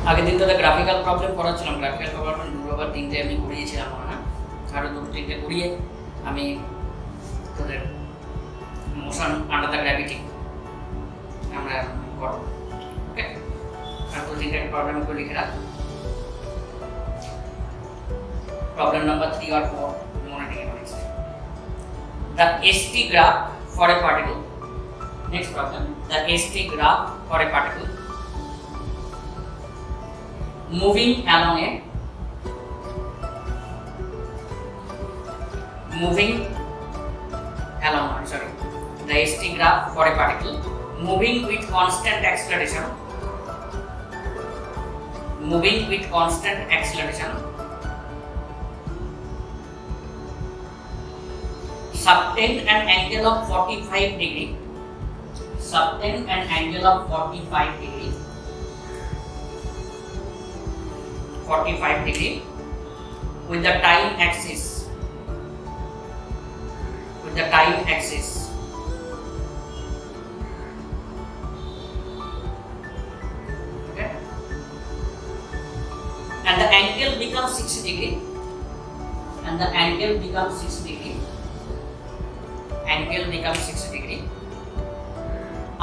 আগের দিন তো গ্রাফিক্যাল প্রবলেম করাচ্ছিলাম, গ্রাফিক্যাল প্রবলেম দুবার তিনটে আমি করিয়েছিলাম, হ্যাঁ আরও দুটো তিনটে করিয়ে আমি তোদের মোশন আন্ডার দ্য গ্র্যাভিটি আমরা করব। ওকে, আর দু তিনটে প্রবলেম করে লিখে রাখ। প্রবলেম নাম্বার 3 or 4 মনে রেখে নিয়েছি। The ST graph for a particle. Next problem. The ST graph for a particle moving along the ST graph for a particle moving with constant acceleration subtend an angle of 45 degree with the time axis okay, and the angle becomes 60 degree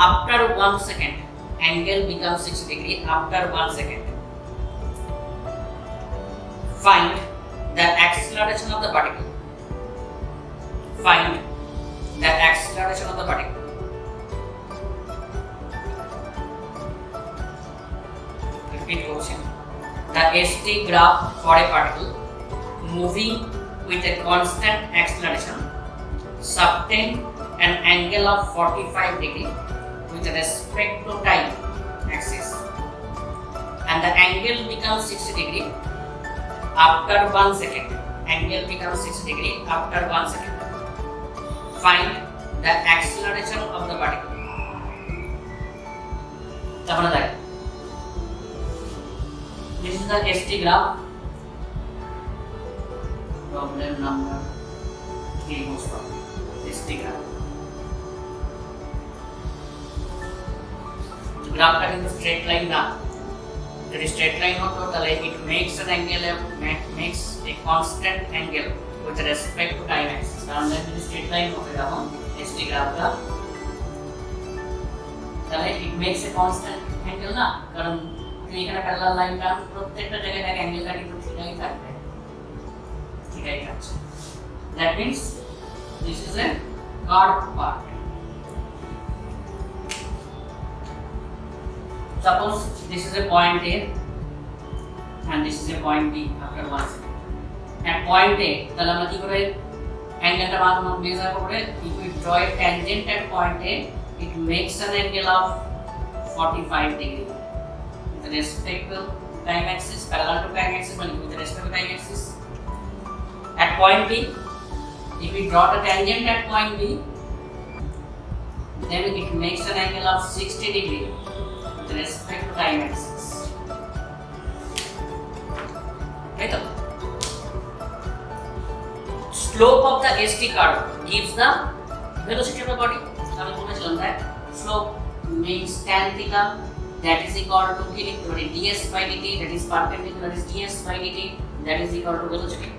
after 1 second. Angle becomes 60 degree after 1 second. Find the acceleration of the particle. Repeat question. The ST graph for a particle moving with a constant acceleration subtend an angle of 45 degree with respect to time axis, and the angle becomes 60 degree after 1 second. Find the acceleration of the particle. তাহলে দেখ, this is the ST graph. Problem number 3 most probably ST graph. গ্রাফটা কিন্তু straight line না। যদি straight line হতো তাহলে it makes a constant angle with respect to time axis। কারণ যদি স্ট্রেট লাইন হতো তখন ST গ্রাফটা তাহলে it makes a constant angle না, কারণ তুমি এখানে প্যারালাল লাইন টান প্রত্যেকটা জায়গায় এক অ্যাঙ্গেলটা কিন্তু ঠিকই থাকবে, ঠিকই থাকছে। That means this is a curved part. Suppose this is a point A and this is a point B after 1 second. At point A, তাহলে আমরা কি করে অ্যাঙ্গেলটা মেজার করব? If we draw a tangent at point A, it makes an angle of 45 degree with respect to time axis, parallel to time axis, and with respect to time axis. At point B, if we draw the tangent at point B, then it makes an angle of 60 degree with respect to time axis. Right? Slope of the ST curve gives the velocity of the body. আমি বলেছিলাম that slope means tan theta, that is equal to কি লিখতে পারি ds by dt, that is perpendicular is ds by dt, that is equal to velocity.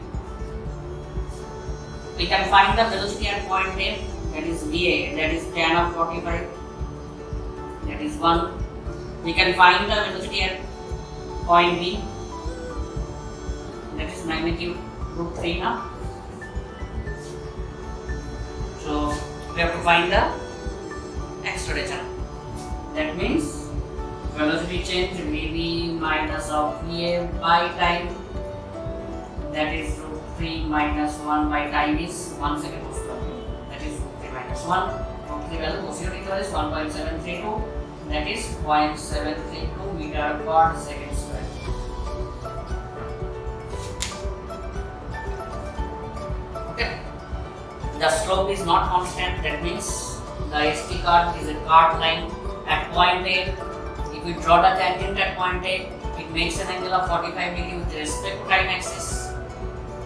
We can find the velocity at point A, that is va, that is tan of 45, that is 1. We can find the velocity at point B, that is magnitude √3 now. So we have to find the acceleration. That means velocity change vv minus of va by time, that is √3 minus 1 by time is 1 second most probably, that is √3 minus 1. √3 value position is 1.732, that is 0.732 meter per second square. Okay, the slope is not constant, that means the ST curve is a curved line at point A. If we draw the tangent at point A, it makes an angle of 45 degree with respect to time axis.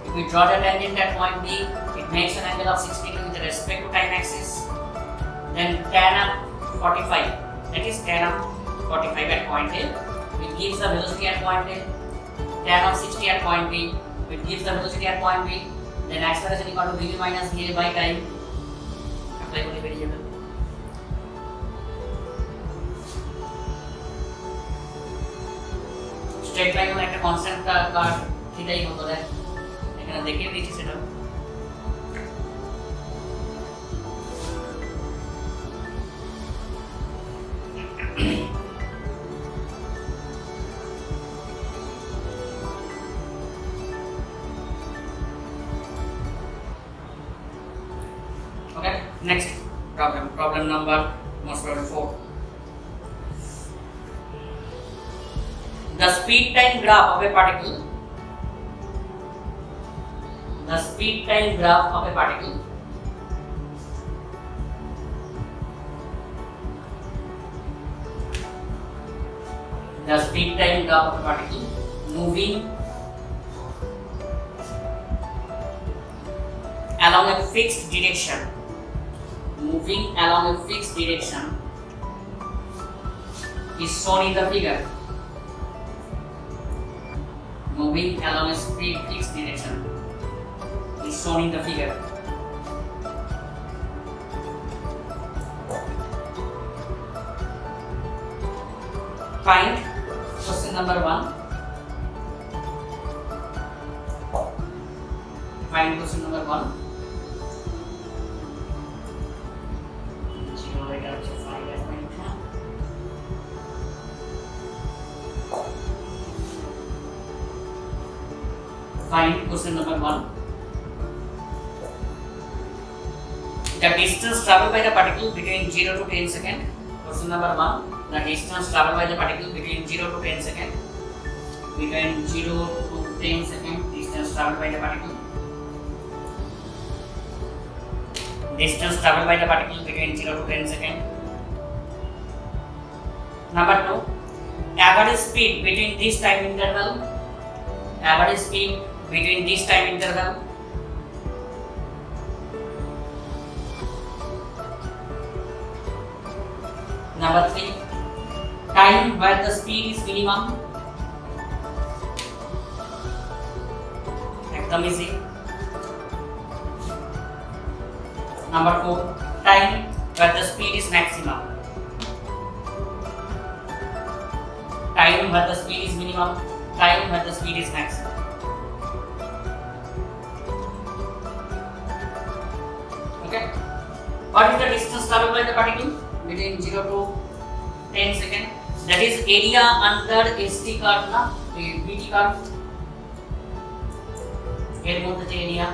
If we draw the tangent at point B, it makes an angle of 60 degree with respect to time axis. Then tan of 45, that is tan of 45 at point A, it gives the velocity at point A. Tan of 60 at point B, it gives the velocity at point B. Then acceleration equal to VV minus VA by time. Apply for the variable. Straight line में एक constant का theta ही होता है, लेकिन देखिए नीचे से तो next problem number most probably 4. The speed time graph of a particle the speed time graph of a particle moving along a fixed direction is shown in the figure. Moving along a fixed direction is shown in the figure. Find question number 1. Find question number 1. Find question number 1. The distance traveled by the particle between 0 to 10 seconds. Question number 1. The distance traveled by the particle between 0 to 10 seconds. Between 0 to 10 seconds, distance traveled by the particle. Distance traveled by the particle between 0 to 10 seconds. Number 2. Average speed between this time interval. Average speed between this time interval. Number 3. Time where the speed is minimum. Ekdam easy. Number 4. Time where the speed is maximum. Time where the speed is minimum. Time where the speed is maximum. Okay. What is the distance traveled by the particle between 0 to 10 seconds? That is area under ST curve na BT curve. এর মধ্যে যে area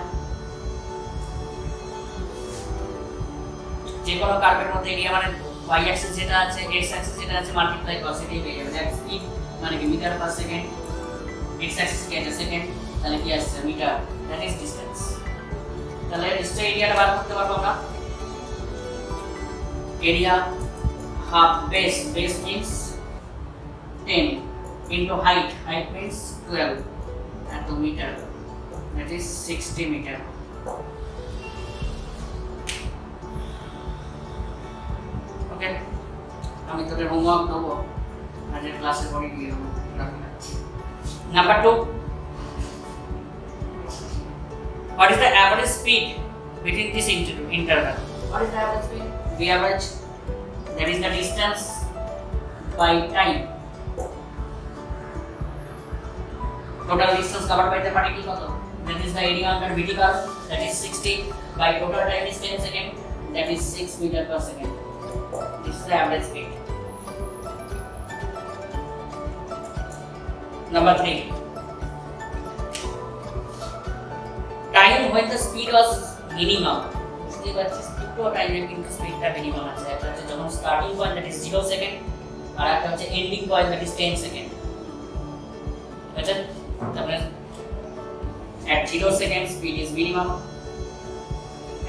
যে কোনো কার্ভের মধ্যে area মানে y Axis যেটা আছে x অ্যাক্সিস যেটা আছে মাল্টিপ্লাই করে সেটাই পেয়ে যাবে। দ্যাট স্পিড মানে কি metre per second, x axis কি আছে সেকেন্ড, তাহলে কি আসছে মিটার, দ্যাট ইজ ডিসটেন্স। তাহলে নিশ্চয়ই এরিয়াটা বার করতে পারবো আমরা। Area half base means 10 into height means 12 at the meter, that is 60 meter. Okay, আমি তোদের হোমওয়ার্ক দেবো আজকের ক্লাসের পরে দিয়ে দেবো। Number 2. What is the average speed between this interval? What is the average speed? The average, that is the distance by time. Total distance covered by the particle kotto? That is the area under VT curve, that is 60 by total time is 10 seconds, that is 6 meter per second. This is the average speed. Number 3. Time when the speed was minimum. বুঝতে পারছিস দুটো টাইমে কিন্তু স্পিডটা minimum আছে। একটা হচ্ছে যখন starting point that is 0 second, আর একটা হচ্ছে ending point that is 10 second. আচ্ছা, তাহলে at 0 seconds speed is minimum,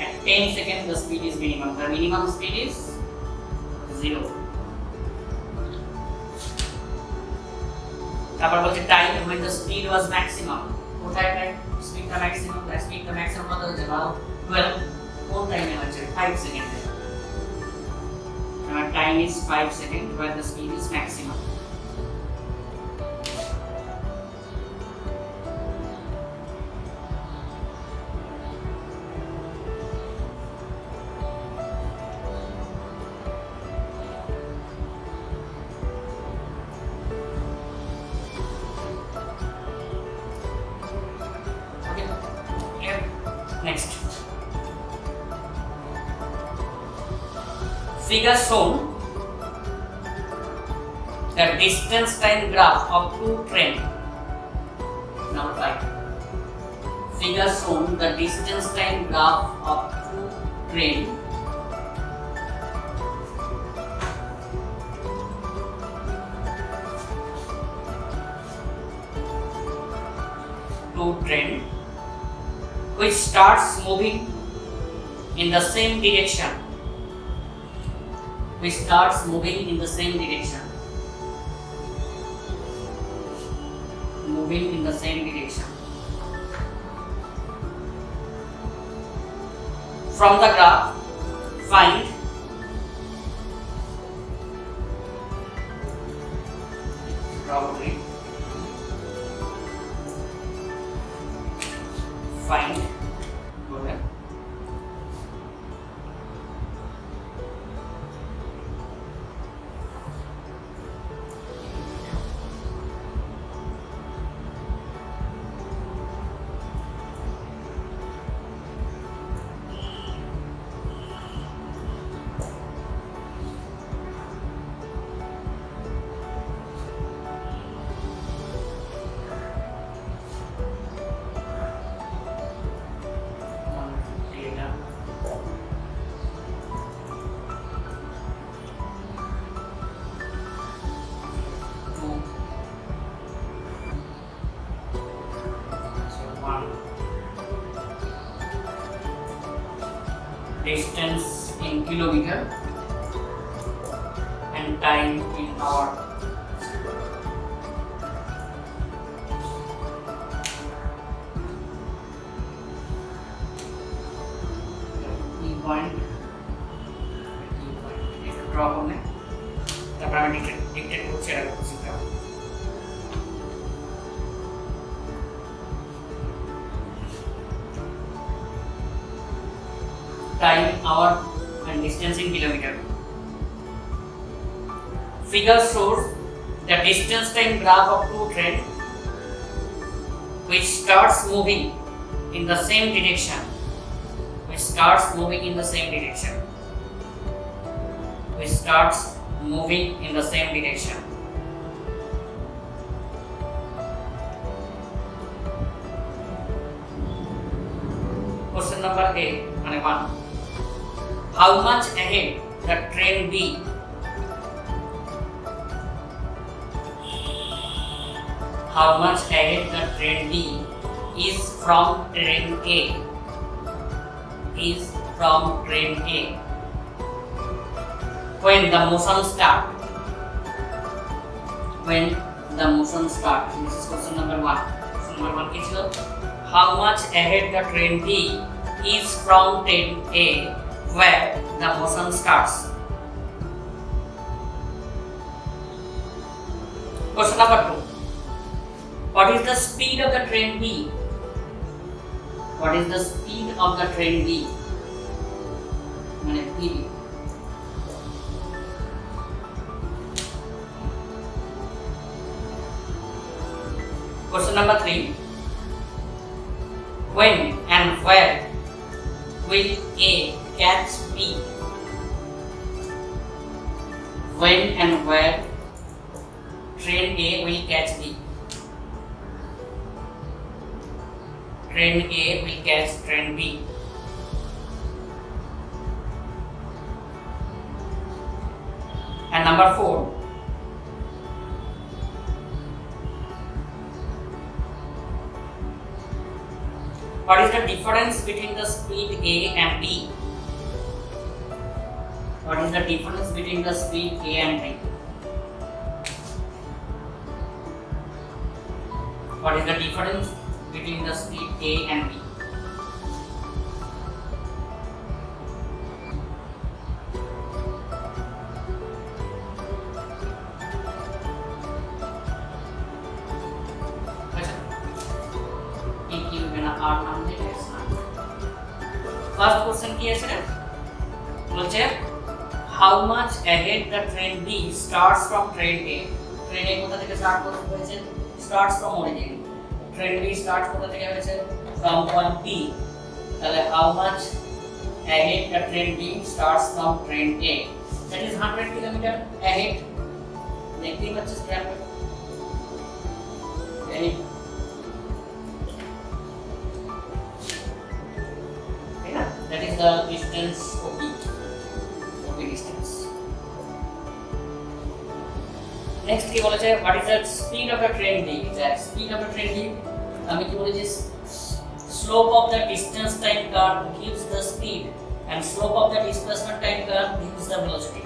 at 10 seconds the speed is minimum. The minimum speed is 0. তারপর বলছে time when the speed was maximum. কোথায় time স্পিডটা maximum, স্পিডটা ম্যাক্সিমাম কত হচ্ছে? 12 কোন টাইমে হচ্ছে? 5 সেকেন্ডে। Our time is 5 seconds where the speed is maximum. figure shown the distance time graph of two train. Number 5. Figure shown the distance time graph of two train which starts moving in the same direction. Which starts moving in the same direction. Moving in the same direction. From the graph, find probably find go ahead. Distance in kilometer and time in hour. Key point draw करने तब हमें dictate को check करना है. Time, hour and distance in kilometer. Figure shows the distance time graph of two train which starts moving in the same direction. Which starts moving in the same direction. Which starts moving in the same direction. Question number A, 1. How much ahead the train B? How much ahead the train B is from train A? Is from train A. When the motion start? When the motion start? This is question number 1. Question number 1 is how much ahead the train B is from train A where the motion starts. Question number 2. What is the speed of the train B? What is the speed of the train B? PB. Question number 3. When and where will A catch B? When and where train A will catch B? Train A will catch train B. And number 4. What is the difference between the speed A and B? What is the difference between the speed A and B? What is the difference between the speed A and B? First question কি আছে বলছে how much ahead the train B starts from train A. Train A কোথা থেকে start করতে হয়েছে? starts from origin. Train B start কোথা থেকে হয়েছে? from point P. তাহলে how much ahead the train B starts from train A. that is 100 kilometer ahead. দেখতেই পাচ্ছিস গ্রাফে ahead, that is the distance OP distance. Next কি বলেছে, what is the speed of the train D? The speed of the train D আমি কি বলেছি, slope of the distance time curve gives the speed and slope of the displacement time curve gives the velocity.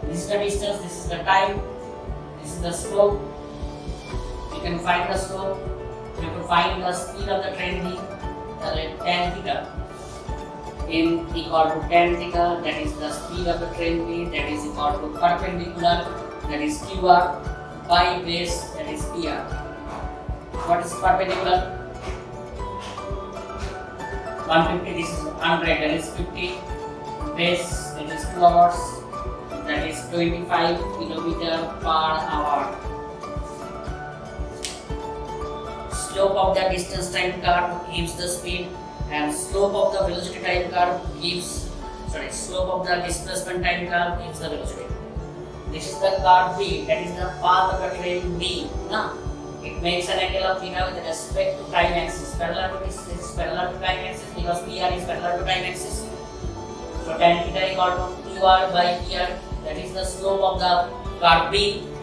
This is the distance, this is the time, this is the slope. You can find the slope, you have to find the speed of the train D, tan theta in equal to tan theta, that is the speed of the train D, that is equal to perpendicular, that is QR, by base, that is PR. What is perpendicular? 150, this is 100, that is 50. Base, that is 2 hours, that is 25 kilometer per hour. Slope of the distance time curve gives the speed, and slope of the velocity time curve gives, slope of the displacement time curve gives the velocity. This is the curve B, that is the path of the train B. Now, it makes an angle of theta with respect to time axis. Parallel to this is parallel to time axis because PR is parallel to time axis. So tan theta equal to QR by PR. That is the slope of the curve B.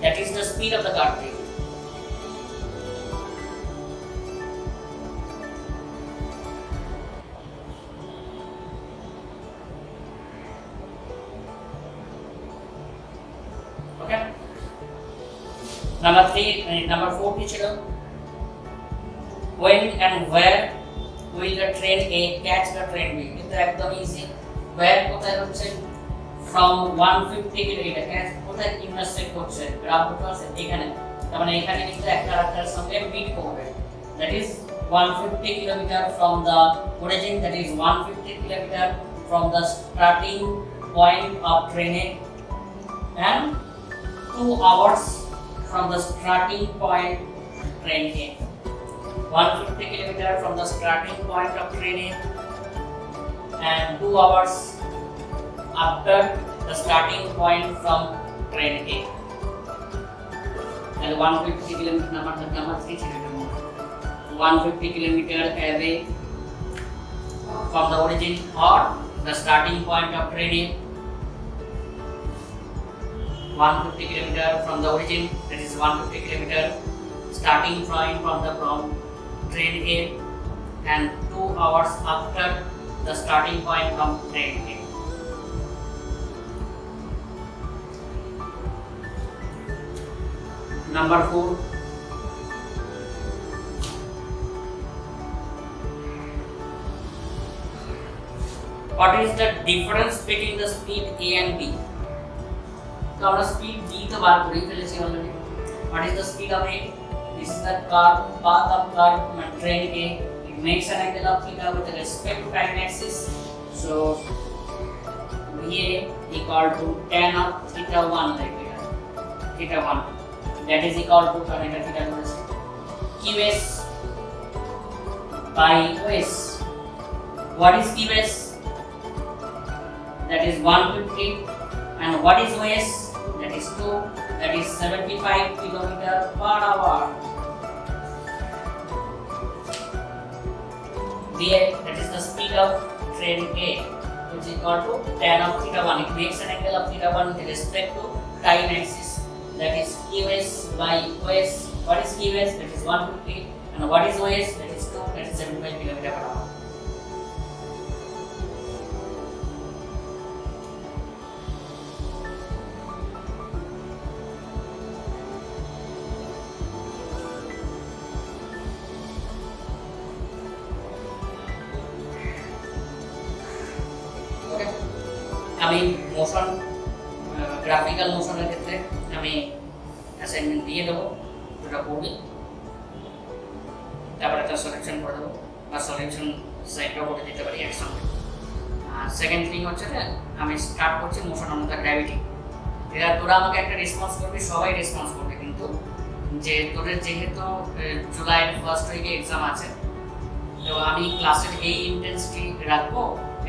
That is the speed of the curve B. Okay. Number 4 কি ছিল? When and where will the train A catch the train B? কিন্তু একদম easy. Where কোথায় হচ্ছে? From 150 kilometre কোথায় intersect করছে? গ্রাফটা আছে এখানে। তার মানে এখানে কিন্তু একটা রাস্তার সঙ্গে মিট করবে। That is 150 kilometer from the origin, that is 150 kilometer from the starting point of train A, and 2 hours from the starting point train A. 150 kilometer from the starting point of train A and 2 hours after the starting point from train A. And 150 kilometer number 3 150 kilometer away from the origin or the starting point of train A. 150 kilometer from the origin, that is 150 kilometer starting point from train A, and 2 hours after the starting point from train A. Number 4. What is the difference between the speed A and B? So our speed B to bar kore felechi already. What is the speed of A? This is the path of train A. It makes an angle of theta with respect to time axis. So VA equal to tan of theta 1 like that. Theta 1. That is equal to theta QS by OS. What is QS? That is 150. And what is OS? That is 2, that is 75 kilometer per hour. VA, that is the speed of train A, which is equal to tan of theta 1. It makes an angle of theta 1 with respect to time axis. That is QS by OS. What is QS? That is 150. And what is OS? That is 2, that is 75 kilometer per hour. আমি motion graphical মোশনের ক্ষেত্রে আমি assignment দিয়ে দেবো, যেটা করবি, তারপরে একটা solution করে দেবো বা সলিউশন সাইডটাও করে দিতে পারি একসঙ্গে। সেকেন্ড থিং হচ্ছে যে আমি স্টার্ট করছি মোশন অন দ্য গ্র্যাভিটি। এরা তোরা আমাকে একটা রেসপন্স করবি, সবাই রেসপন্স করবে, কিন্তু যে তোদের যেহেতু জুলাইয়ের ফার্স্ট উইকে এক্সাম আছে, তো আমি ক্লাসের এই ইন্টেন্সিটি রাখবো,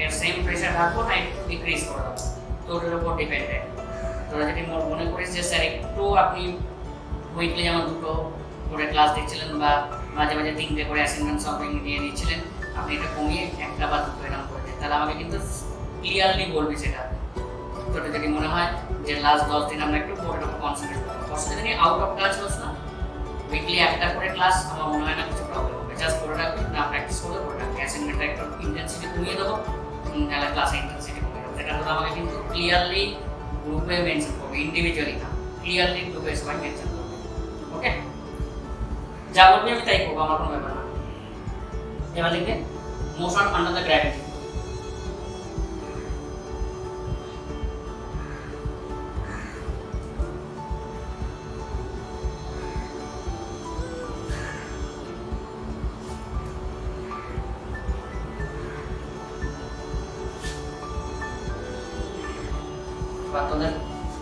এর সেম প্রেশার রাখবো না একটু ডিক্রিজ করে দেবো, তোদের উপর ডিপেন্ডেন্ট। তোরা যদি মনে করিস যে স্যার একটু আপনি উইকলি যেমন দুটো করে ক্লাস দিচ্ছিলেন বা মাঝে মাঝে তিনটে করে অ্যাসাইনমেন্ট সলভিং দিয়ে দিচ্ছিলেন, আপনি এটা কমিয়ে একটা বা দুটো এরকম করে দেন, তাহলে আমাকে কিন্তু ক্লিয়ারলি বলবি সেটা। তোর যদি মনে হয় যে লাস্ট 10 দিন আমরা একটু বোর্ডের উপর কনসেন্ট্রেট করবো, অসুবিধা নেই, আউট অফ টাচ হোস না, উইকলি একটা করে ক্লাস, আমার মনে হয় না কিছু প্রবলেম হবে। জাস্ট করে রাখবে, না প্র্যাকটিস করে করে রাখবে, অ্যাসাইনমেন্টটা একটু ইন্টেন্সিটি কমিয়ে দেবো, নাহলে ক্লাসে ইন্টেন্সিটি কমিয়ে দেবো। সেটা তো আমাকে কিন্তু ক্লিয়ারলি গ্রুপে মেনশন করবে, ইন্ডিভিজুয়ালি না, ক্লিয়ারলি গ্রুপে সবাই মেনশন করবে। ওকে, যা বলবি আমি তাই করবো, আমার কোনো ব্যাপার না। এবার লিখবে মোশন আন্ডার দ্য গ্র্যাভিটি। বা তোদের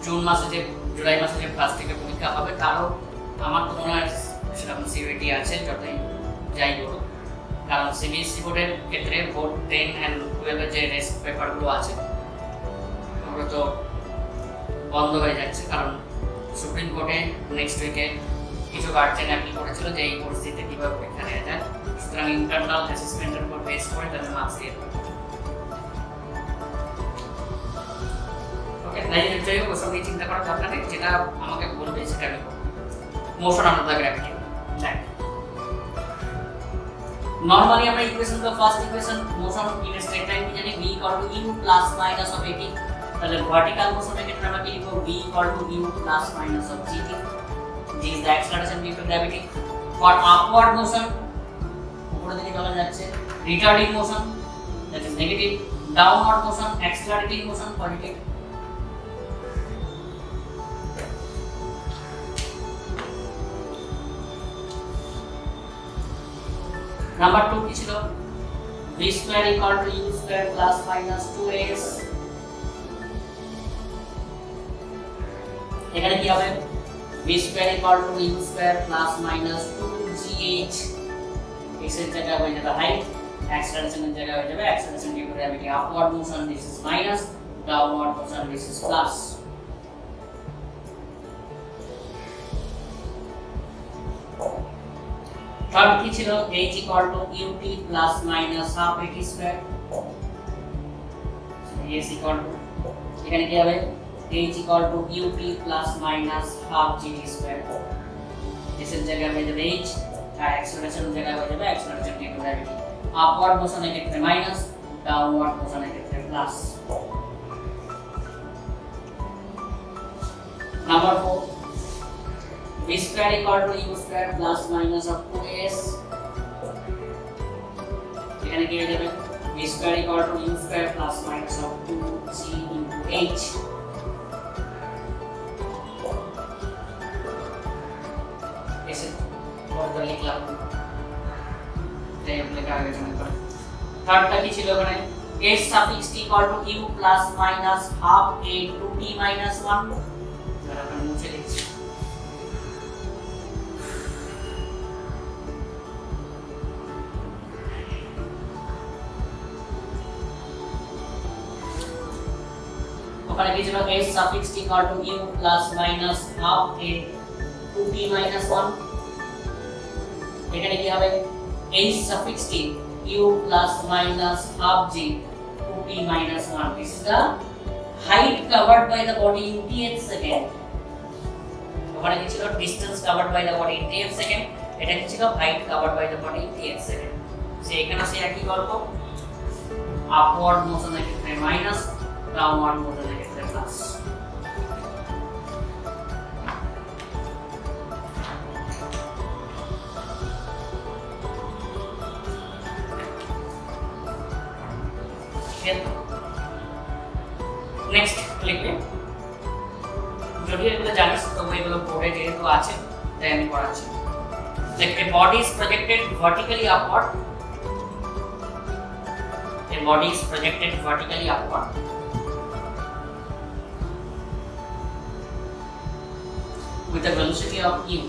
জুন মাসে যে জুলাই মাসে যে প্লাস্টিকের পরীক্ষা হবে, তারও আমার তো মনে হয় সেরকম সিভিটি আছে, যতই যাই বলুক, কারণ সিবিএসসি বোর্ডের ক্ষেত্রে বোর্ড 10 অ্যান্ড 12 যে রেস্ট পেপারগুলো আছে ওগুলো তো বন্ধ হয়ে যাচ্ছে, কারণ সুপ্রিম কোর্টে নেক্সট উইকে কিছু গার্জেন অ্যাপিল করেছিল যে এই পরিস্থিতিতে কীভাবে পরীক্ষা নেওয়া যায়, সুতরাং ইন্টারনাল অ্যাসেসমেন্টের উপর বেস করে তাদের মার্কস দিয়ে দেবে। ওকে, তাই যাই হোক ওসব নিয়ে চিন্তা করার দরকার নেই, যেটা আমাকে বলবে সেটা আমি করবো। Motion under the gravity. Normally আমরা ইকুয়েশন তো first equation motion in a straight line কি জানি v equal to u plus minus of at, তাহলে ভার্টিক্যাল মোশনের ক্ষেত্রে আমরা কি লিখব v equal to u plus minus of gt, g is the acceleration due to gravity. For upward motion উপরের দিকে চলে যাচ্ছে, retarding motion that is negative, downward motion accelerating motion positive. Number 2 কি ছিল, v square equal to u square plus minus 2s, এখানে কি হবে v square equal to u square plus minus 2gh, x এর জায়গায় হয়ে যাবে হাইট, অ্যাক্সেলারেশন এর জায়গায় হয়ে যাবে acceleration due to gravity, upward motion this is minus, downward motion this is plus. Third কি ছিল, h equal to ut plus minus half at square, s equal to এখানে কি হবে h equal to ut plus minus half gt square, s এর জায়গায় হয়ে যাবে h, আর acceleration এর জায়গায় হয়ে যাবে acceleration due to gravity, upward মোশনের ক্ষেত্রে মাইনাস, ডাউনওয়ার্ড মোশনের ক্ষেত্রে plus. Number 4 v square equal to u square plus minus of 2s, এখানে কি হয়ে যাবে v square equal to u square plus minus of 2g into h, এসে পরে লিখলাম তাই লেখা আগে জানা করে। থার্ডটা কি ছিল ওখানে, s suffix t equal to u plus minus half a to t minus 1, যারা আমি মুছে লিখছি। ওখানে কি ছিল, s suffix t equal to u plus minus half a to t minus 1, এখানে কি হবে h suffix t u plus minus half g to t minus 1, this is the height covered by the body in tth second, ওখানে কি ছিল distance covered by the body in tth second, এটা কি ছিল height covered by the body in tth second। সে এখানে সে একই গল্প, upward মোশনের ক্ষেত্রে মাইনাস, ডাউনওয়ার্ড মোশনের ক্ষেত্রে প্লাস। নেক্সট লিখবে, যদি এগুলো জানিস তবে এগুলো পড়ে যেহেতু আছে তাই আমি পড়াচ্ছি। Like a body is projected vertically upward, a body is projected vertically upward with a velocity of u,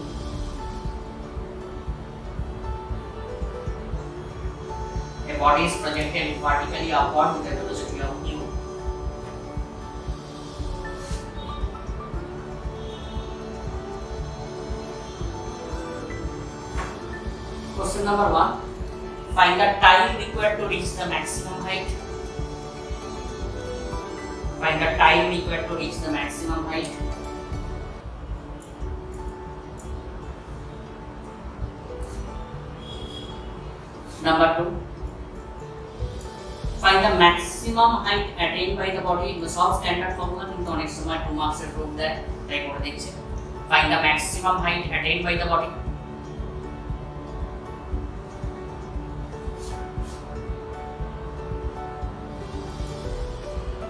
a body is projected vertically upward with a velocity of u. Question number 1. Find the time required to reach the maximum height. Find the time required to reach the maximum height. Number 2. Find the maximum height attained by the body. The সব standard formula কিন্তু অনেক সময় 2 মার্কসের proof দেয়, তাই করে দেখছি। Find the maximum height attained by the body.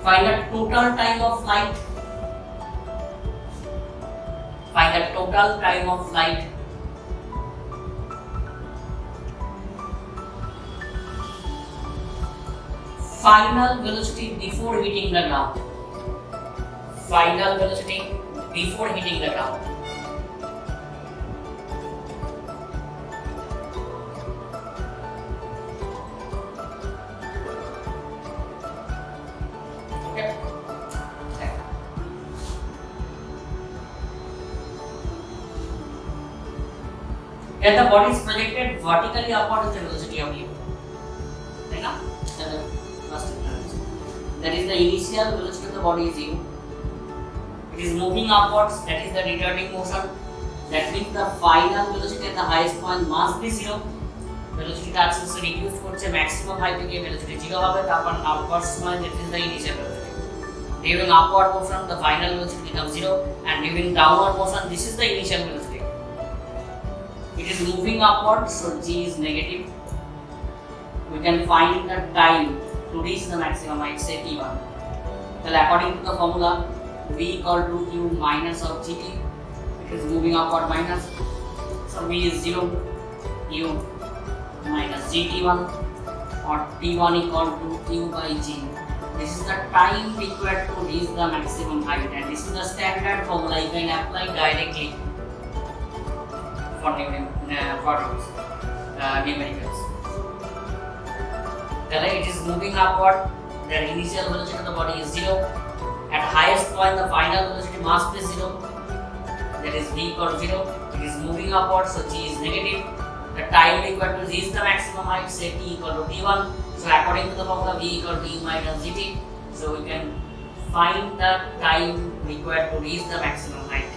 Find the total time of flight. Find the total time of flight. Final velocity before hitting the ground. Final velocity before hitting the ground. Okay. When the body is projected vertically upward with the velocity of u. Right now? That is the initial velocity of the body is u. It is moving upwards, that is the returning motion. That means the final velocity at the highest point must be 0. Velocity টা আস্তে আস্তে reduce করছে, maximum হাইটে গিয়ে velocity 0 হবে, তারপর upwards সময় that is the initial velocity. During upward motion the final velocity becomes 0 and during downward motion this is the initial velocity. It is moving upward, so g is negative. We can find the time to reach the maximum height, say t1. Well, according to the formula, v equal to q minus of gt. It is moving upward minus, so v is 0, u minus gt1, or t1 equal to q by g. This is the time required to reach the maximum height, and this is the standard formula you can apply directly for numericals. It is moving upward, the initial velocity of the body is 0. At highest point the final velocity must be 0, that is v equal to 0. It is moving upward, so g is negative. The time required to reach the maximum height, say t equal to t1. So according to the formula, v equal to u minus gt. So we can find the time required to reach the maximum height.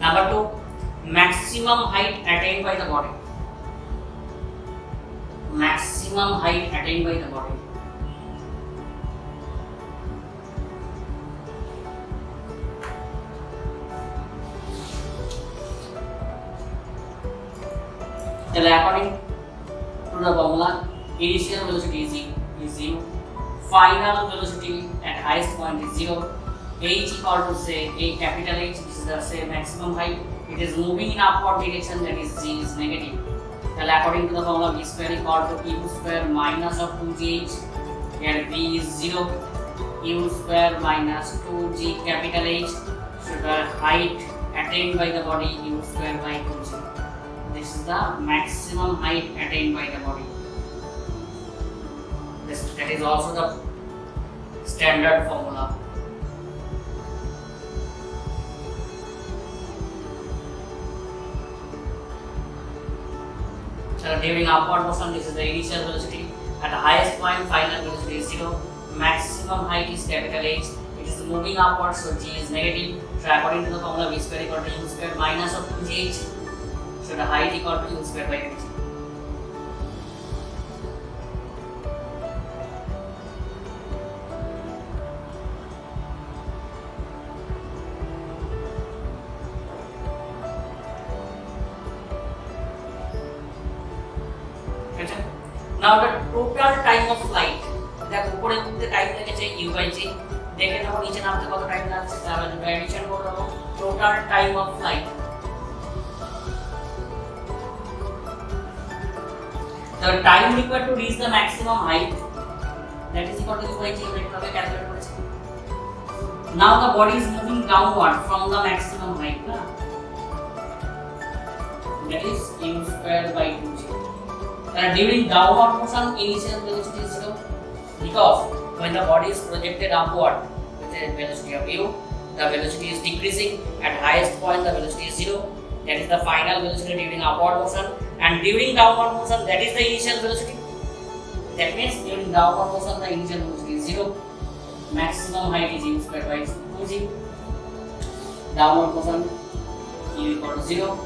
Number 2, maximum height attained by the body. Maximum height attained by the body. According to the formula, initial velocity is 0, final velocity at highest point is 0. H equal to say a capital H, this is the say maximum height. It is moving in upward direction, that is g is negative. Well, according to the formula, v square equal to u square minus of 2gh. Here v is 0, u square minus 2g capital H. So the height attained by the body u square by 2g. This is the maximum height attained by the body. That is also the standard formula. So during upward motion, this is the initial velocity. At the highest point, final velocity is 0. Maximum height is capital H. It is moving upward, so g is negative. So according to the formula, v square equal to u square minus of 2gh. So the height equal to u square by 2g. Now the total time of flight, দেখ উপরে উঠতে time লেগেছে u by g, দেখে নেবো নিচে নামতে কত time লাগছে, তাহলে অ্যাডিশন করে দেবো total time of flight. The time required to reach the maximum height, that is equal to u by g, আমরা calculate করেছি। Now the body is moving downward from the maximum height, na? That is u square by 2g. During downward motion, initial velocity is 0 because when the body is projected upward with a velocity of u, the velocity is decreasing. At highest point, the velocity is 0. That is the final velocity during upward motion, and during downward motion, that is the initial velocity. That means during downward motion, the initial velocity is 0. Maximum height is u square by 2g. Downward motion, u equal to 0.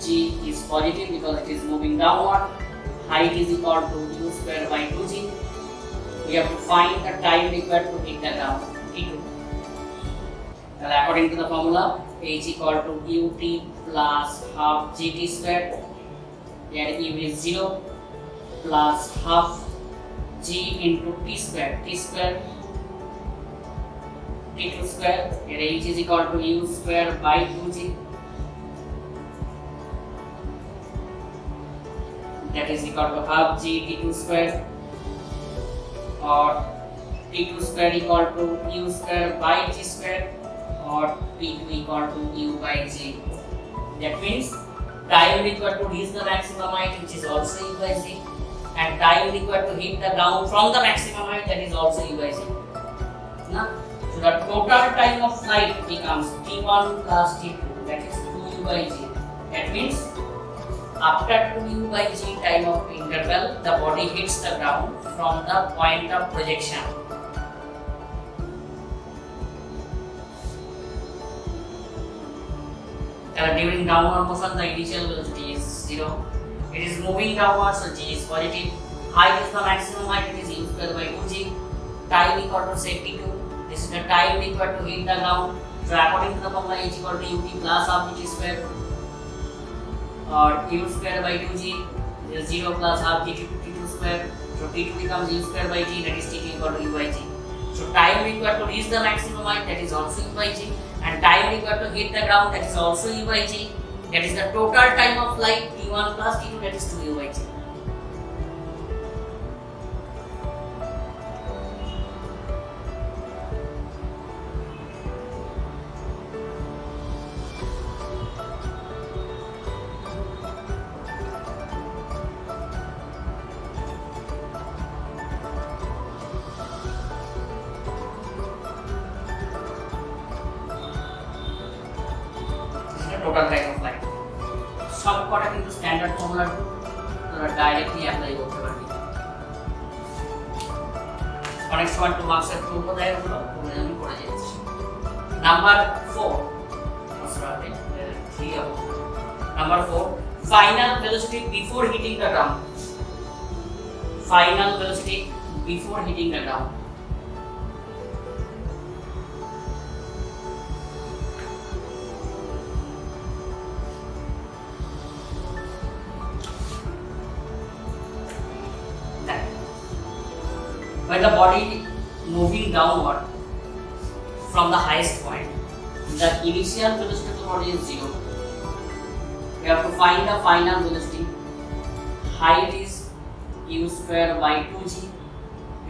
G is positive because it is moving downward. Height is equal to u square by 2g. We have to find the time required to hit the ground, t2. Well, according to the formula, h equal to ut plus half gt square, where u is 0 plus half g into t square t2 square, where h is equal to u square by 2g. That is equal to half g t2 square, or t2 square equal to u square by g square, or t2 equal to u by g. That means time required to reach the maximum height, which is also u by g, and time required to hit the ground from the maximum height, that is also u by g. Now, so the total time of flight becomes t1 plus t2, that is 2u by g. That means after 2u by g time of interval, the body hits the ground from the point of projection. During downward motion, the initial velocity is 0. It is moving downward, so g is positive. Height is the maximum height, it is u square by 2g. Time equal to say t2. This is the time required to hit the ground. So according to the formula, h equal to ut plus half gt square, or u square by 2g is 0 plus half t2 square. So t2 becomes u square by g, that is t2 equal to u by g. So time required to reach the maximum height, that is also u by g, and time required to hit the ground, that is also u by g. That is the total time of flight, t1 plus t2, that is 2u by g. total time of flight. সব কটা কিন্তু standard formula তোমরা directly apply করতে পারবে। অনেক সময় two মার্কসের two কোথায় হলো তোমরা আমি করে যাচ্ছি। Number 4 Number 4, final velocity before hitting the ground. Final velocity before hitting the ground. When the body moving downward from the highest point, the initial velocity of the body is 0. We have to find the final velocity. Height is u square by 2g.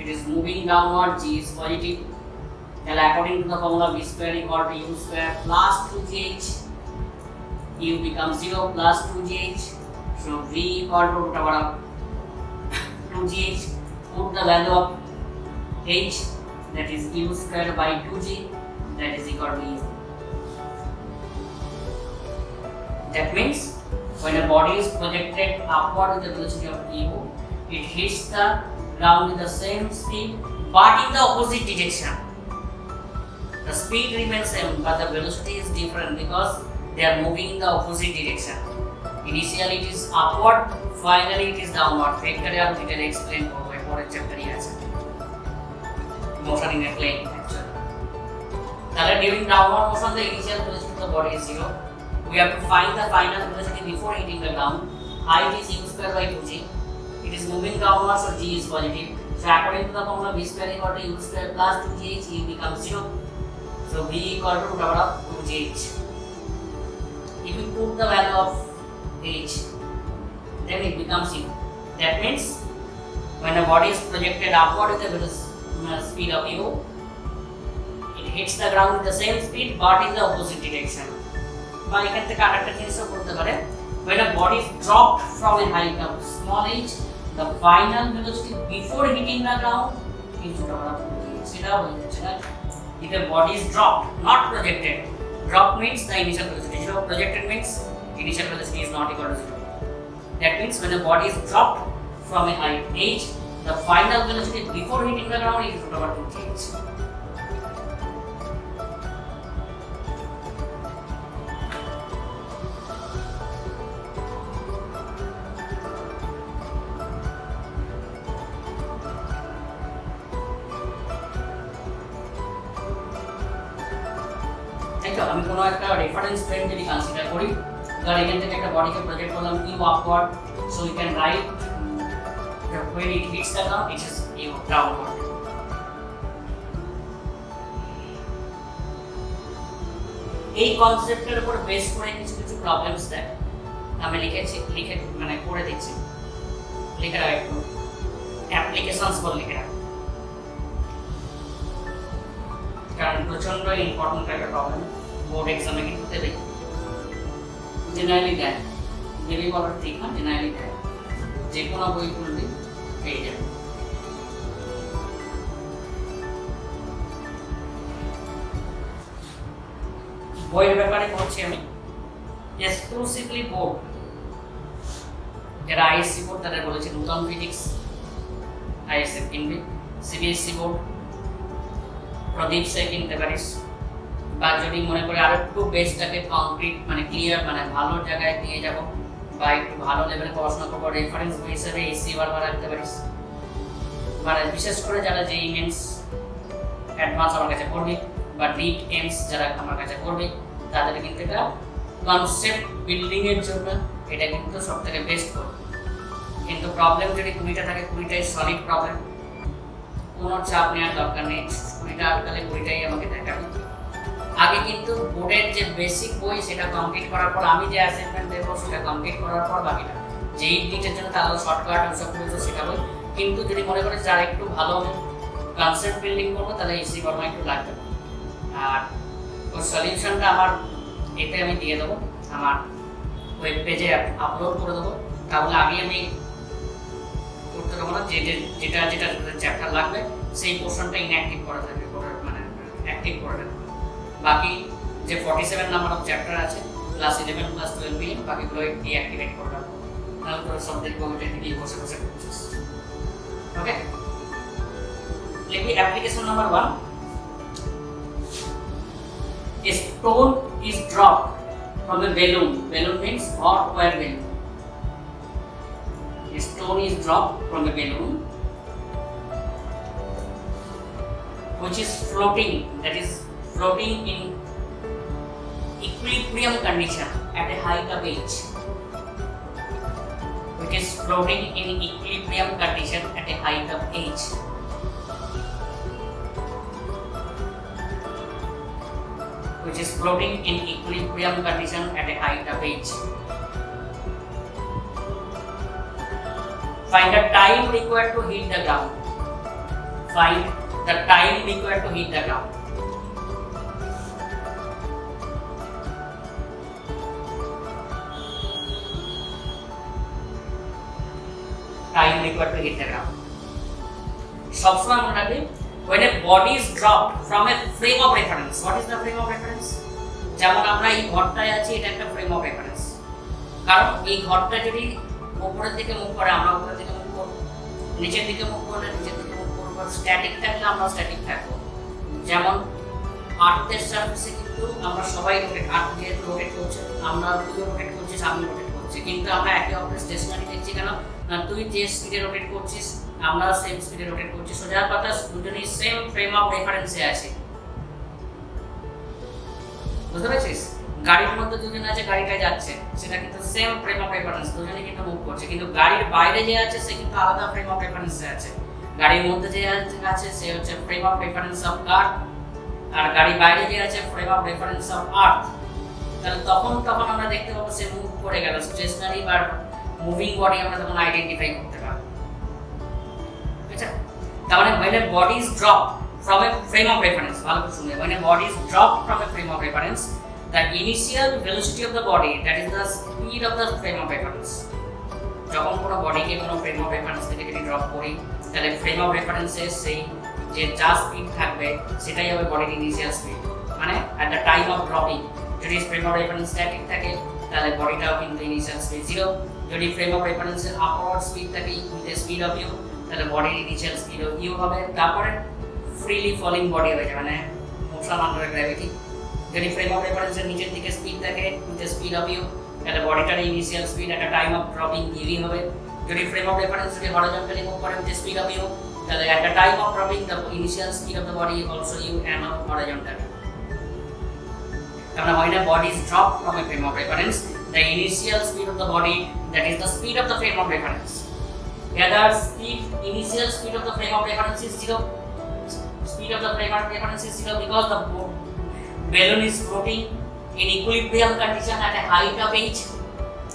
It is moving downward, g is positive. And according to the formula, v square equal to u square plus 2gh. U becomes 0 plus 2gh. So v equal to root over 2gh. Put the value of h, that is u square by 2g, that is equal to u. That means when a body is projected upward with the velocity of u, it hits the ground with the same speed but in the opposite direction. The speed remains same but the velocity is different because they are moving in the opposite direction. Initially it is upward, finally it is downward. Vector and detail explain for a chapter here. Motion in a plane actually. During downward motion, the initial velocity of the body is 0. We have to find the final velocity before hitting the ground. Height is u square by 2g. It is moving downward, so g is positive. So according to the formula, v square equal to u square plus 2gh, u becomes 0. So v equal to root over 2gh. If we put the value of h, then it becomes u. That means when the body is projected upward with the speed of u, it hits the ground with the same speed but in the opposite direction. বা এখান থেকে আরেকটা জিনিসও করতে পারে, when a body is dropped from a height of small h, the final velocity before hitting the ground is সেটা হয়ে যাচ্ছে না। If a body is dropped, not projected, drop means the initial velocity, so projected means initial velocity is not equal to 0. That means when the body is dropped from a height h, the final velocity before hitting the ground is root over 2gh. আমি কোনো একটা reference frame যদি consider করি, ধর এখান থেকে একটা বডিকে প্রজেক্ট করলাম u upward, so you can write when it hits the ground it is u downward. এই কনসেপ্টের উপর বেস করে কিছু কিছু প্রবলেমস দেয়, আমি লিখে মানে করে দিচ্ছি, লিখে রাখবো অ্যাপ্লিকেশনস বলে লিখে রাখবো, কারণ প্রচন্ড ইম্পর্টেন্ট একটা প্রবলেম বোর্ড এক্সামে কিন্তু দেবে, জেনারেলি দেয়, দেবে বলার ঠিক না, জেনারেলি দেয়, যে কোনো বই খুলবে পেয়ে যাবে। বইয়ের ব্যাপারে বলছি আমি, এক্সক্লুসিভলি বোর্ড যারা আইএসসি বোর্ড তাদের বলেছে নূতন ফিজিক্স আইএসসি কিনবে, সিবিএসসি বোর্ড প্রদীপ সে কিনতে পারিস, বা যদি মনে করে আরো একটু বেসটাকে কমপ্লিট মানে ক্লিয়ার মানে ভালো জায়গায় নিয়ে যাব বা একটু ভালো লেভেলে পড়াশোনা করবো, রেফারেন্স বই হিসেবে এসি বারবার রাখতে পারিস, মানে বিশেষ করে যারা যে ইমেন্স অ্যাডভান্স আমার কাছে পড়বে বা ডিপ এমস যারা আমার কাছে পড়বে তাদের কিন্তু এটা কনসেপ্ট বিল্ডিং এর জন্য এটা কিন্তু সব থেকে বেস্ট করবে। কিন্তু প্রবলেম যদি 20টা থাকে 20টাই সলিড প্রবলেম, কোনো চাপ নেওয়ার দরকার নেই, 20টা আটকালে 20টাই আমাকে দেখাবে। আগে কিন্তু বোর্ডের যে বেসিক বই সেটা কমপ্লিট করার পর আমি যে অ্যাসাইনমেন্ট দেবো সেটা কমপ্লিট করার পর বাকিটা যেই ডিটের জন্য তাহলে শর্টকাট ওসব কিছু শেখাবো। কিন্তু যদি মনে করে যারা একটু ভালো কনসেপ্ট বিল্ডিং করবো তাহলে এসি বর্মা একটু লাগবে। আর ওর সলিউশনটা আমার এতে আমি দিয়ে দেবো, আমার ওয়েব পেজে আপলোড করে দেবো, তাহলে আগে আমি করতে দেবো না, যেটা যেটা চ্যাপ্টার লাগবে সেই পোর্শনটা ইনঅ্যাক্টিভ করা থাকবে, মানে অ্যাক্টিভ করে দেবো। বাকি যে 47 নাম্বার অফ চ্যাপ্টার আছে ক্লাস 11 ক্লাস 12 এ বাকিগুলো ডিঅ্যাক্টিভেট করে দেবো, তাহলে তোর সাবজেক্ট কমিটি দিয়ে বসে বসে করছিস। ওকে, লিখবি application number 1, a stone is dropped from a balloon. Balloon means hot air balloon. A stone is dropped from a balloon which is floating, that is floating in equilibrium condition at a height of h. Which is floating in equilibrium condition at a height of h. Which is floating in equilibrium condition at a height of h. Find the time required to hit the ground. Find the time required to hit the ground. Time required to hit the ground. সবসময় মনে রাখবে, when a body is dropped from a frame of reference. What is the frame of reference? যেমন আমরা এই ঘরটায় আছি, এটা একটা ফ্রেম অফ রেফারেন্স, কারণ এই ঘরটা যদি উপরের দিকে মুভ করে আমরা উপরের দিকে মুভ করব, নিচের দিকে মুভ করলে নিচের দিকে মুভ করব, স্ট্যাটিক থাকলে আমরা স্ট্যাটিক থাকবো। যেমন আর্থের সারফেসে কিন্তু আমরা সবাই রোটেট, আর্থ যেহেতু রোটেট করছে, আমরা তুইও রোটেট করছিস, আমি রোটেট করছি, কিন্তু আমরা একে অপরের স্টেশনারি দেখছি কেন? তুই যে স্পিডে রোটেট করছিস আমরা সেম স্পিডে রোটেট করছি, সোজা কথা দুজনেই সেম ফ্রেম অফ রেফারেন্সে আছে। বুঝতে পারছিস? গাড়ির মধ্যে দুজন আছে, গাড়িটা যাচ্ছে, সেটা কিন্তু সেম ফ্রেম অফ রেফারেন্স, দুজনেই কিন্তু মুভ করছে, কিন্তু গাড়ির বাইরে যে আছে সে কিন্তু আলাদা ফ্রেম অফ রেফারেন্সে আছে। গাড়ির মধ্যে যে আছে সে হচ্ছে ফ্রেম অফ রেফারেন্স অফ কার, আর গাড়ির বাইরে যে আছে frame of reference of earth. তাহলে তখন আমরা দেখতে পাবো সে মুভ করে গেল, স্টেশনারি বা মুভিং বডি আমরা তখন আইডেন্টিফাই করতে পারবো। তার মানে when a body is dropped from a frame of reference, ভালো করে শুনুন, when a body is dropped from a frame of reference, the initial velocity of the body, that is the speed of the frame of reference. যখন কোনো বডিকে কোনো frame of reference থেকে যদি drop করি, তাহলে ফ্রেম অফ রেফারেন্সের সেই যে যা স্পিড থাকবে সেটাই হবে বডির ইনিশিয়াল স্পিড। মানে at the time of dropping যদি ফ্রেম অফ রেফারেন্স স্ট্যাটিক থাকে তাহলে বডিটাও কিন্তু ইনিশিয়াল স্পিড 0। যদি ফ্রেম অফ রেফারেন্সের আপওয়ার্ড স্পিড থাকে with the speed of u, তাহলে বডির ইনিশিয়াল স্পিড অফ ইউ হবে। তারপরে ফ্রিলি ফলিং বডি হয়ে যাবে, মানে মোশন আন্ডার গ্র্যাভিটি। যদি ফ্রেম অফ রেফারেন্সের নিচের দিকে স্পিড থাকে with the speed of u, তাহলে বডিটার initial speed at the time of dropping ইউই হবে। যদি ফ্রেম অফ রেফারেন্স যদি হরিজন্টালি মুভ করে with the speed of u, তাহলে at the time of dropping the initial speed of the body also u and of horizontal. Now when a body is dropped from a frame of reference, the initial speed of the body, that is the speed of the frame of reference. Here the initial speed of the frame of reference is 0. Speed of the frame of reference is 0 because the balloon is floating in equilibrium condition at a height of h,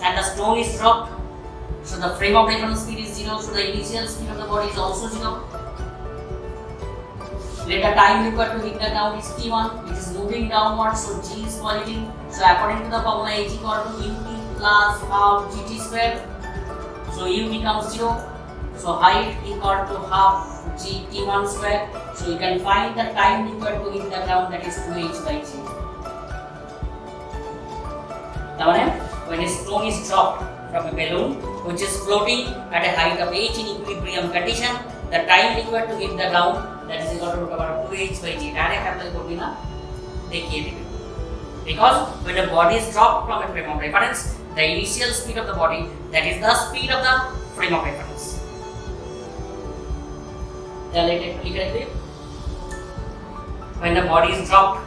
and the stone is dropped. So the frame of reference speed is 0. So the initial speed of the body is also 0. Let the time required to hit the ground is t1, which is moving downwards, so g is positive. So according to the formula, h equal to ut plus half gt square. So u becomes 0. So height equal to half gt1 square. So you can find the time required to hit the ground, that is 2h by g. Now when a stone is dropped from a balloon which is floating at a height of h in equilibrium condition, the time required to hit the ground, that is equal to root over 2h by g. Direct apply করবি না, দেখিয়ে দিবে। Because when a body is dropped from a frame of reference, the initial speed of the body, that is the speed of the frame of reference. তাহলে এটা একটু লিখে রাখবে। When the body is dropped,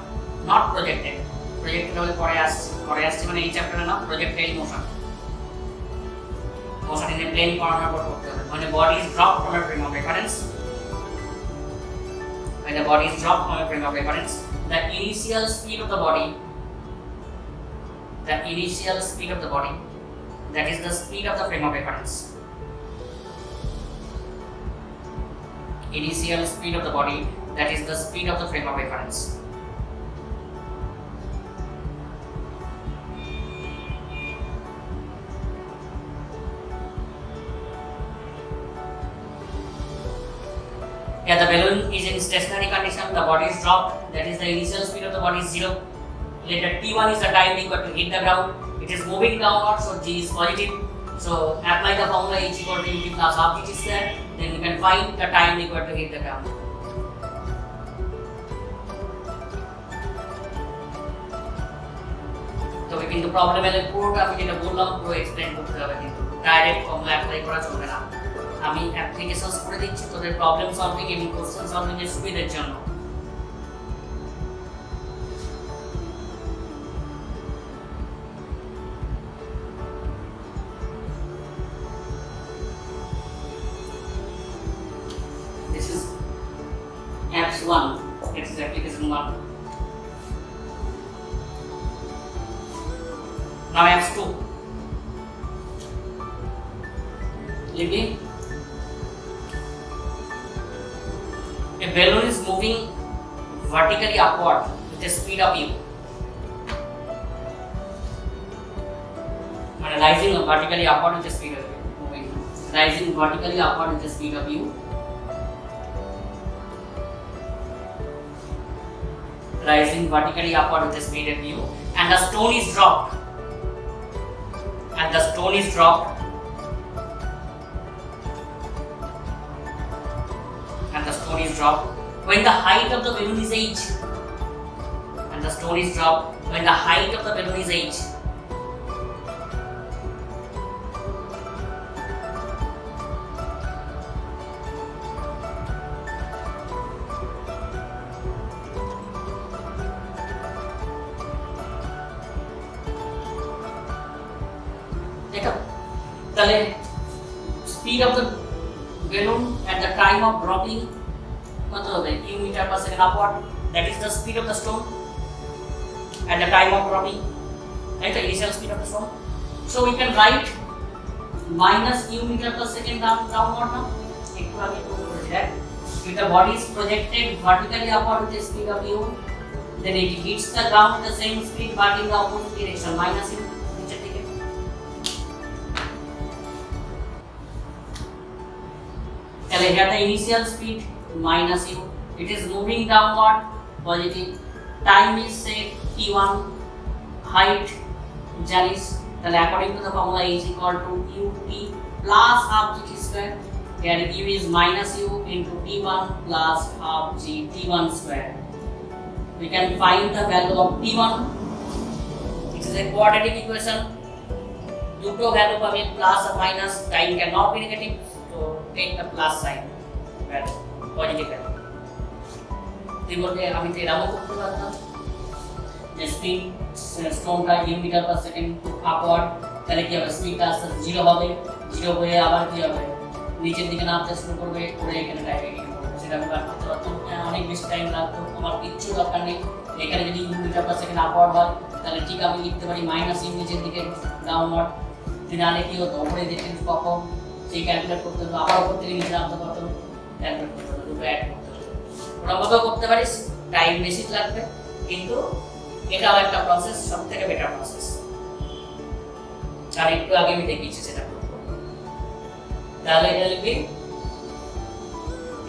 not projected. Projected হলে পরে আসছে মানে এই চ্যাপ্টারে না, projectile motion. Motion in a plane করানোর পর করতে হবে। When a body is dropped from a frame of reference, when the body is dropped from a frame of reference, the initial speed of the body, that is the speed of the frame of reference. Initial speed of the body, that is the speed of the frame of reference. Yeah, the balloon is in stationary condition, the body is dropped, that is the initial speed of the body is 0. Later t1 is the time required to hit the ground, it is moving downward, so g is positive. So apply the formula h equal to ut plus half gt square, then you can find the time required to hit the ground. তবে কিন্তু problem এলে পুরোটা আমি যেটা বললাম পুরো explain করতে হবে, কিন্তু ডাইরেক্ট ফর্মুলা অ্যাপ্লাই করা চলবে না। আমি অ্যাপ্লিকেশনস করে দিচ্ছি তোদের প্রবলেম সলভিং এবং কোশ্চেন সলভিং এর সুবিধার জন্য। This is apps 1, this is application 1. Now apps 2. Living. A balloon is moving vertically upward with a speed of u. Rising vertically upward with the speed of u. Rising vertically upward with the speed of u. Rising vertically upward with the speed of u. And the stone is dropped. And the stone is dropped. And the stone is dropped when the height of the balloon is h. And the stone is dropped when the height of the balloon is h. দেখো তাহলে speed of the balloon at the time of dropping কত হবে u meter per second upward, that is the speed of the stone at the time of dropping, right? The initial speed of the stone. So we can write minus u meter per second downward now. একটু আগে prove করেছি, right? if the body is projected vertically upward with the speed of u, then it hits the ground with the same speed but in the opposite direction, minus u. নিচের দিকে তাহলে এটা the initial speed minus u, it is moving downward, positive, time is say t1, height জানিস, তাহলে according to the formula is equal to ut plus half gt square, here u is minus u into t1 plus half g t1 square. We can find the value of t1. It is a quadratic equation. দুটো value পাবে plus আর minus, time cannot be negative, so take the plus sign value, positive value. তুই বলতে আমি তো এরকম করতে পারতাম যে স্পিড স্টোনটা মিটার পার সেকেন্ড আপওয়ার্ড, তাহলে কি হবে স্পিডটা আস্তে আস্তে জিরো হবে, জিরো হয়ে আবার কি হবে নিচের দিকে নামতে শুরু করবে, করে এখানে ডাইরেক্টলি সেটা আমি বার করতে পারতাম, অনেক বেশি টাইম লাগতো, আমার কিচ্ছু দরকার নেই। এখানে যদি মিটার পার সেকেন্ড আপওয়ার্ড হয় তাহলে ঠিক আমি লিখতে পারি মাইনাস ইউ নিচের দিকে ডাউনওয়ার্ড, নাহলে কি হতো উপরে দেখতে কখন সেই ক্যালকুলেট করতে হতো, আবার উপর থেকে নিচে নামতে পারতো, ক্যালকুলেট করতে হতো, দুটো অ্যাড করতে হতো। ওরকমভাবেও করতে পারিস, টাইম বেশি লাগবে, কিন্তু এটাও একটা প্রসেস, সব থেকে বেটার প্রসেস, আর একটু আগে আমি দেখিয়েছি সেটা। তাহলে এটা লিখবি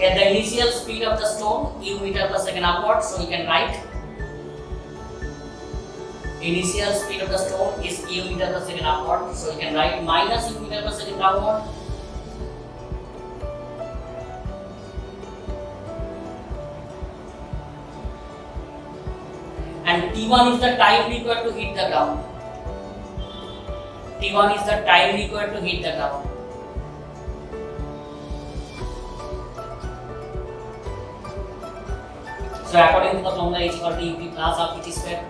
at the initial speed of the stone u meter per second upward, so you can write initial speed of the stone is u meter per second upward, so you can write minus u meter per second downward, and t1 is the time required to hit the ground. t1 is the time required to hit the ground. So according to the formula is equal to ut plus half gt square.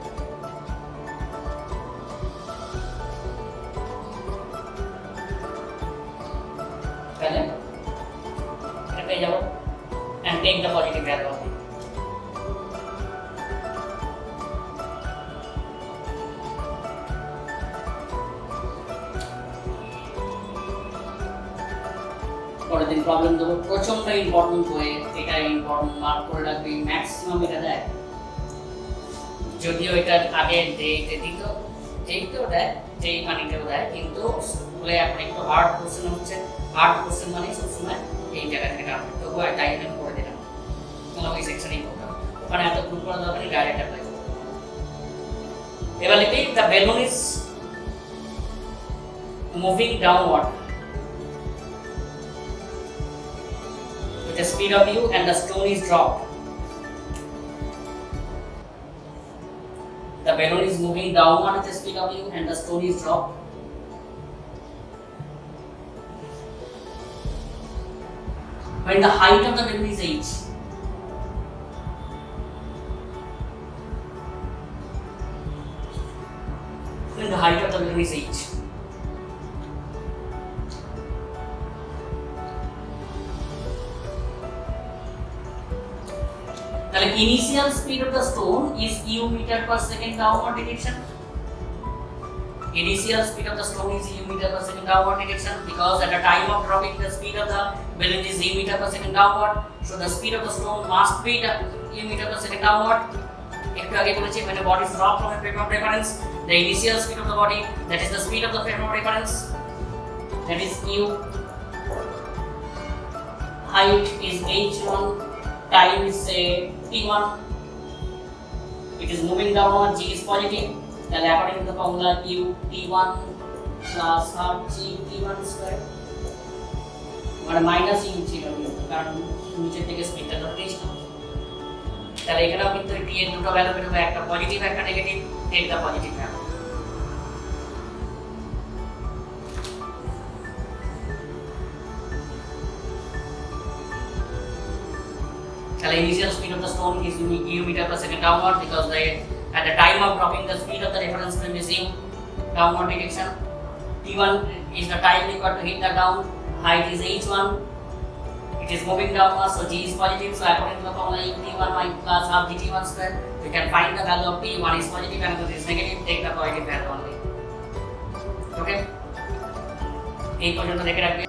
তাহলে এটা পেয়ে যাব, and take the positive value of it. পরের দিন problem দেবো, প্রচন্ড important হয়ে, এটা ইম্পর্টেন্ট মার্ক করে রাখবি, ম্যাক্সিমাম এটা দেয়, যদিও এটা আগে ডেটে দিত, ডেটও দেয়, যেই মানিটাও দেয়, কিন্তু স্কুলে এখন একটু হার্ড কোশ্চেন হচ্ছে, হার্ড কোশ্চেন মানে সবসময় এই জায়গা থেকে টানবে, তবুও তাই আমি করে দিলাম, তাহলে ওই সেকশনেই করতাম, ওখানে এত গ্রুপ করা দরকার নেই, ডাইরেক্ট অ্যাপ্লাই করতে হবে। এবার লিখি the balloon is moving downward the speed of u and the stone is dropped. The balloon is moving downward with the speed of u and the stone is dropped. When the height of the balloon is h, when the height of the balloon is h, তাহলে initial speed of the stone is u meter per second downward direction. Initial speed of the stone is u meter per second downward direction, because at the time of dropping the speed of the balloon is u meter per second downward, so the speed of the stone must be u meter per second downward. একটু আগে বলেছি when a body is dropped from a frame of reference, the initial speed of the body, that is the speed of the frame of reference, that is u, height is h1, time is say t1, it is moving downward, g is positive, then according to the formula u t1 plus half g t1 square, মানে minus you ছিল কারণ নিচের থেকে স্পিডটা ধরে ছিল, তাহলে এখানেও কিন্তু টি এর দুটো ভ্যালু বেরোবে, একটা পজিটিভ একটা negative, take the positive value. The initial speed of the stone is u meter per second downward, because at the time of dropping the speed of the reference frame is u downward direction. T1 is the time required to hit the ground. Height is h1. It is moving downward, so g is positive. So according to the formula u t1 plus half gt1 square, we can find the value of t. One is positive and one is negative. Take the positive value only. Okay. এই পর্যন্ত দেখে রাখবে।